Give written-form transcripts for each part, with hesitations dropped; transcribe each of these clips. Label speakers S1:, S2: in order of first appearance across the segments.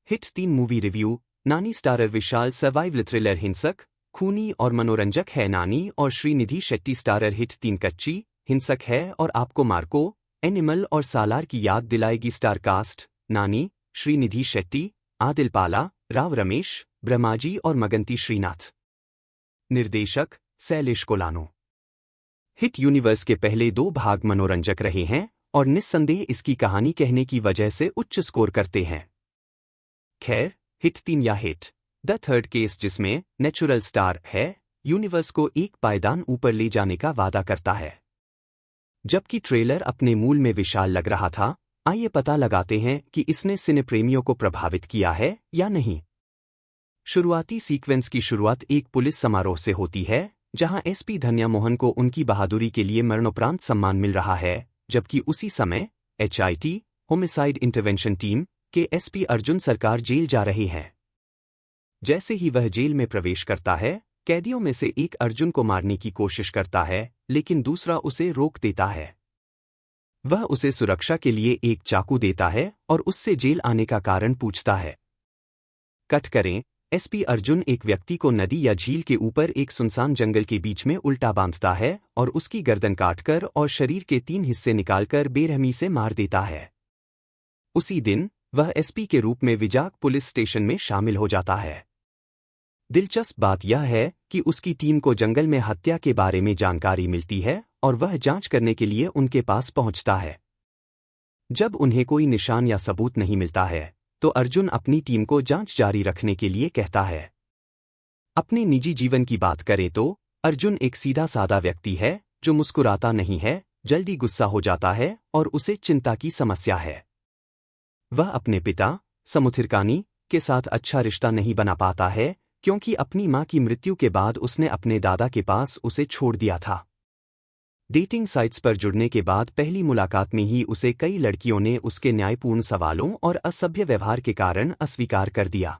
S1: Hit 3 movie review. नानी starrer विशाल survival thriller हिंसक, खूनी और मनोरंजक है। नानी और श्रीनिधि शेट्टी स्टारर हिट 3 कच्ची, हिंसक है और आपको मार्को, एनिमल और सालार की याद दिलाएगी। स्टार कास्ट: नानी, श्रीनिधि शेट्टी, आदिल पाला, राव रमेश, ब्रह्माजी और मगंती श्रीनाथ। निर्देशक: शैलेश कोलानो। हिट यूनिवर्स के पहले 2 भाग मनोरंजक रहे हैं और निस्संदेह इसकी कहानी कहने की वजह से उच्च स्कोर करते हैं। खैर, हिट 3 या हिट द थर्ड केस, जिसमें नेचुरल स्टार है, यूनिवर्स को एक पायदान ऊपर ले जाने का वादा करता है। जबकि ट्रेलर अपने मूल में विशाल लग रहा था, आइए पता लगाते हैं कि इसने सिने प्रेमियों को प्रभावित किया है या नहीं। शुरुआती सीक्वेंस की शुरुआत एक पुलिस समारोह से होती है, जहां एसपी धन्या मोहन को उनकी बहादुरी के लिए मरणोपरांत सम्मान मिल रहा है, जबकि उसी समय HIT होमिसाइड इंटरवेंशन टीम के एसपी अर्जुन सरकार जेल जा रहे हैं। जैसे ही वह जेल में प्रवेश करता है, कैदियों में से एक अर्जुन को मारने की कोशिश करता है, लेकिन दूसरा उसे रोक देता है। वह उसे सुरक्षा के लिए एक चाकू देता है और उससे जेल आने का कारण पूछता है। कट करें, एसपी अर्जुन एक व्यक्ति को नदी या झील के ऊपर एक सुनसान जंगल के बीच में उल्टा बांधता है और उसकी गर्दन काटकर और शरीर के 3 हिस्से निकालकर बेरहमी से मार देता है। उसी दिन वह एसपी के रूप में विजाग पुलिस स्टेशन में शामिल हो जाता है। दिलचस्प बात यह है कि उसकी टीम को जंगल में हत्या के बारे में जानकारी मिलती है और वह जांच करने के लिए उनके पास पहुंचता है। जब उन्हें कोई निशान या सबूत नहीं मिलता है, तो अर्जुन अपनी टीम को जांच जारी रखने के लिए कहता है। अपने निजी जीवन की बात करें तो अर्जुन एक सीधा साधा व्यक्ति है जो मुस्कुराता नहीं है, जल्दी गुस्सा हो जाता है और उसे चिंता की समस्या है। वह अपने पिता समुथिरकानी के साथ अच्छा रिश्ता नहीं बना पाता है, क्योंकि अपनी मां की मृत्यु के बाद उसने अपने दादा के पास उसे छोड़ दिया था। डेटिंग साइट्स पर जुड़ने के बाद पहली मुलाकात में ही उसे कई लड़कियों ने उसके न्यायपूर्ण सवालों और असभ्य व्यवहार के कारण अस्वीकार कर दिया।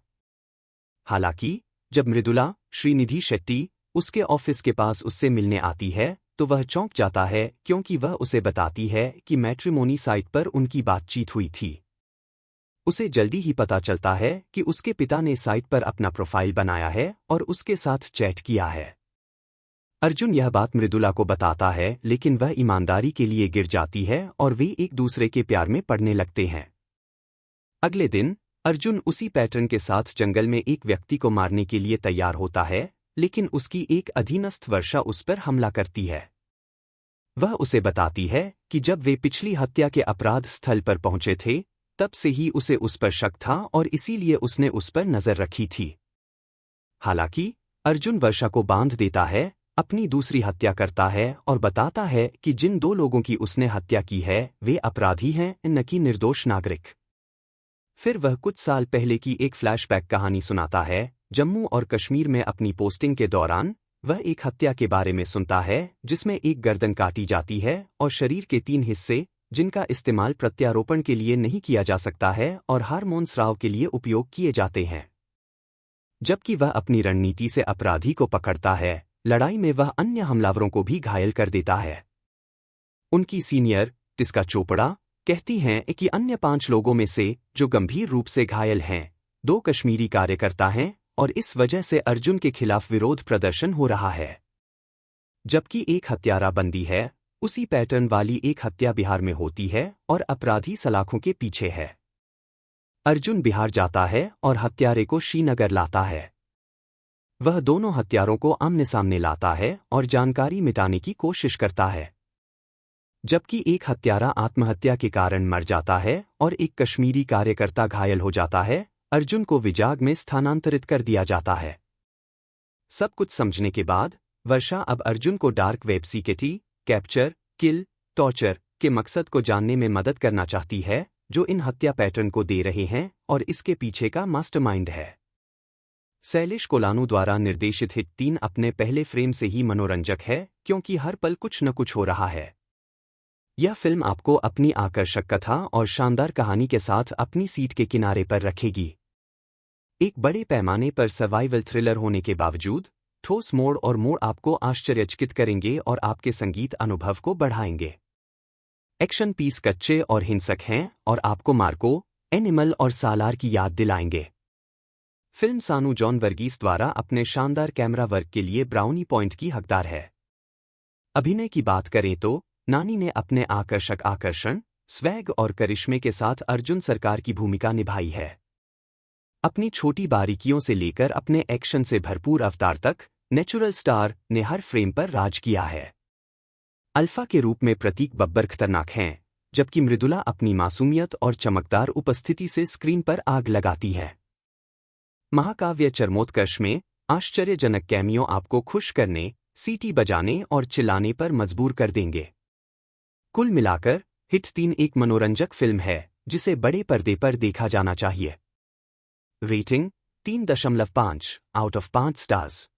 S1: हालांकि जब मृदुला, श्रीनिधि शेट्टी, उसके ऑफिस के पास उससे मिलने आती है, तो वह चौंक जाता है, क्योंकि वह उसे बताती है कि मैट्रिमोनी साइट पर उनकी बातचीत हुई थी। उसे जल्दी ही पता चलता है कि उसके पिता ने साइट पर अपना प्रोफाइल बनाया है और उसके साथ चैट किया है। अर्जुन यह बात मृदुला को बताता है, लेकिन वह ईमानदारी के लिए गिर जाती है और वे एक दूसरे के प्यार में पड़ने लगते हैं। अगले दिन अर्जुन उसी पैटर्न के साथ जंगल में एक व्यक्ति को मारने के लिए तैयार होता है, लेकिन उसकी एक अधीनस्थ वर्षा उस पर हमला करती है। वह उसे बताती है कि जब वे पिछली हत्या के अपराध स्थल पर पहुंचे थे, तब से ही उसे उस पर शक था और इसीलिए उसने उस पर नजर रखी थी। हालांकि अर्जुन वर्षा को बांध देता है, अपनी दूसरी हत्या करता है और बताता है कि जिन 2 लोगों की उसने हत्या की है वे अपराधी हैं, न कि निर्दोष नागरिक। फिर वह कुछ साल पहले की एक फ्लैशबैक कहानी सुनाता है। जम्मू और कश्मीर में अपनी पोस्टिंग के दौरान वह एक हत्या के बारे में सुनता है, जिसमें एक गर्दन काटी जाती है और शरीर के 3 हिस्से, जिनका इस्तेमाल प्रत्यारोपण के लिए नहीं किया जा सकता है और हार्मोन स्राव के लिए उपयोग किए जाते हैं। जबकि वह अपनी रणनीति से अपराधी को पकड़ता है, लड़ाई में वह अन्य हमलावरों को भी घायल कर देता है। उनकी सीनियर टिस्का चोपड़ा कहती हैं कि अन्य 5 लोगों में से जो गंभीर रूप से घायल हैं, 2 कश्मीरी कार्यकर्ता हैं और इस वजह से अर्जुन के खिलाफ विरोध प्रदर्शन हो रहा है। जबकि एक हत्यारा बंदी है, उसी पैटर्न वाली एक हत्या बिहार में होती है और अपराधी सलाखों के पीछे है। अर्जुन बिहार जाता है और हत्यारे को श्रीनगर लाता है। वह दोनों हत्यारों को आमने सामने लाता है और जानकारी मिटाने की कोशिश करता है। जबकि एक हत्यारा आत्महत्या के कारण मर जाता है और एक कश्मीरी कार्यकर्ता घायल हो जाता है, अर्जुन को विजाग में स्थानांतरित कर दिया जाता है। सब कुछ समझने के बाद वर्षा अब अर्जुन को डार्क वेब सीक्रेट, कैप्चर, किल, टॉर्चर के मकसद को जानने में मदद करना चाहती है, जो इन हत्या पैटर्न को दे रहे हैं और इसके पीछे का मास्टरमाइंड है। शैलेश कोलानो द्वारा निर्देशित हिट 3 अपने पहले फ्रेम से ही मनोरंजक है, क्योंकि हर पल कुछ न कुछ हो रहा है। यह फिल्म आपको अपनी आकर्षक कथा और शानदार कहानी के साथ अपनी सीट के किनारे पर रखेगी। एक बड़े पैमाने पर सर्वाइवल थ्रिलर होने के बावजूद ठोस मोड़ और मोड़ आपको आश्चर्यचकित करेंगे और आपके संगीत अनुभव को बढ़ाएंगे। एक्शन पीस कच्चे और हिंसक हैं और आपको मार्को, एनिमल और सालार की याद दिलाएंगे। फिल्म सानू जॉन वर्गीस द्वारा अपने शानदार कैमरा वर्क के लिए ब्राउनी पॉइंट की हकदार है। अभिनय की बात करें तो नानी ने अपने आकर्षक आकर्षण, स्वैग और करिश्मे के साथ अर्जुन सरकार की भूमिका निभाई है। अपनी छोटी बारीकियों से लेकर अपने एक्शन से भरपूर अवतार तक नेचुरल स्टार ने हर फ्रेम पर राज किया है। अल्फा के रूप में प्रतीक बब्बर खतरनाक हैं, जबकि मृदुला अपनी मासूमियत और चमकदार उपस्थिति से स्क्रीन पर आग लगाती है। महाकाव्य चरमोत्कर्ष में आश्चर्यजनक कैमियो आपको खुश करने, सीटी बजाने और चिल्लाने पर मजबूर कर देंगे। कुल मिलाकर हिट 3 एक मनोरंजक फिल्म है जिसे बड़े पर्दे पर देखा जाना चाहिए। Rating 3.5 out of 5 stars.